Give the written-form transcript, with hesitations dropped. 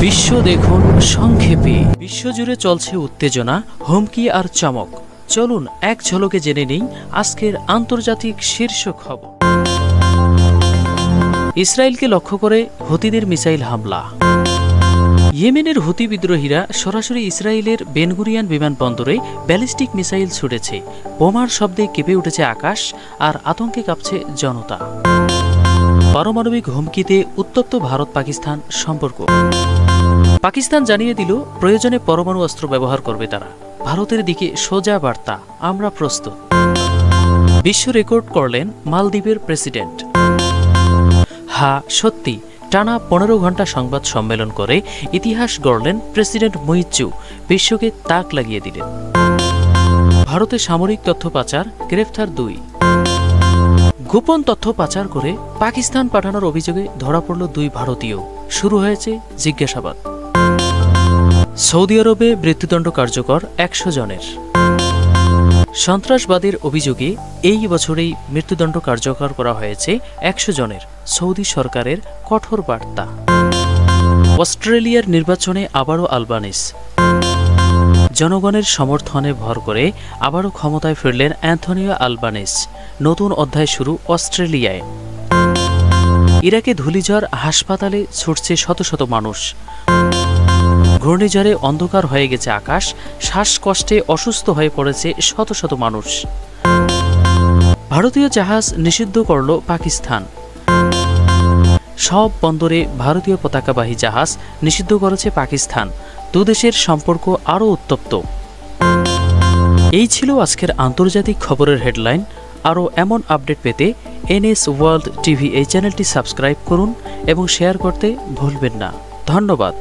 বিশ্ব দেখুন সংক্ষেপে। বিশ্বজুড়ে চলছে উত্তেজনা, হুমকি আর চমক। চলুন এক ঝলকে জেনে নেই আজকের আন্তর্জাতিক শীর্ষ খবর। ইসরায়েলকে লক্ষ্য করে হুতিদের মিসাইল হামলা। ইয়েমেনের হুতি বিদ্রোহীরা সরাসরি ইসরায়েলের বেনগুরিয়ান বিমানবন্দরে ব্যালিস্টিক মিসাইল ছুড়েছে। বোমার শব্দে কেঁপে উঠেছে আকাশ আর আতঙ্কে কাঁপছে জনতা। পারমাণবিক হুমকিতে উত্তপ্ত ভারত পাকিস্তান সম্পর্ক। পাকিস্তান জানিয়ে দিল প্রয়োজনে পরমাণু অস্ত্র ব্যবহার করবে তারা। ভারতের দিকে সোজা বার্তা, আমরা প্রস্তুত। বিশ্ব রেকর্ড করলেন মালদ্বীপের প্রেসিডেন্ট। হ্যাঁ, সত্যি টানা 15 ঘণ্টা সংবাদ সম্মেলন করে ইতিহাস গড়লেন প্রেসিডেন্ট মুইজ্জু। বিশ্বকে তাক লাগিয়ে দিলেন। ভারতে সামরিক তথ্য পাচার, গ্রেফতার 2। গোপন তথ্য পাচার করে পাকিস্তান পাঠানোর অভিযোগে ধরা পড়ল 2 ভারতীয়। শুরু হয়েছে জিজ্ঞাসাবাদ। সৌদি আরবে মৃত্যুদণ্ড কার্যকর 100 জনের। সন্ত্রাসবাদের অভিযোগে এই বছরেই মৃত্যুদণ্ড কার্যকর করা হয়েছে 100 জনের। সৌদি সরকারের কঠোর বার্তা। অস্ট্রেলিয়ার নির্বাচনে আবারও আলবানিস। জনগণের সমর্থনে ভর করে আবারও ক্ষমতায় ফিরলেন অ্যান্থনিও আলবানিস। নতুন অধ্যায় শুরু অস্ট্রেলিয়ায়। ইরাকে ধূলিঝড়, হাসপাতালে ছুটছে শত শত মানুষ। ঘূর্ণিঝড়ে অন্ধকার হয়ে গেছে আকাশ, শ্বাসকষ্টে অসুস্থ হয়ে পড়েছে শত শত মানুষ। ভারতীয় জাহাজ নিষিদ্ধ করল পাকিস্তান। সব বন্দরে ভারতীয় পতাকাবাহী জাহাজ নিষিদ্ধ করেছে পাকিস্তান। দুদেশের সম্পর্ক আরও উত্তপ্ত। এই ছিল আজকের আন্তর্জাতিক খবরের হেডলাইন। আরও এমন আপডেট পেতে এনএস ওয়ার্ল্ড টিভি এই চ্যানেলটি সাবস্ক্রাইব করুন এবং শেয়ার করতে ভুলবেন না। ধন্যবাদ।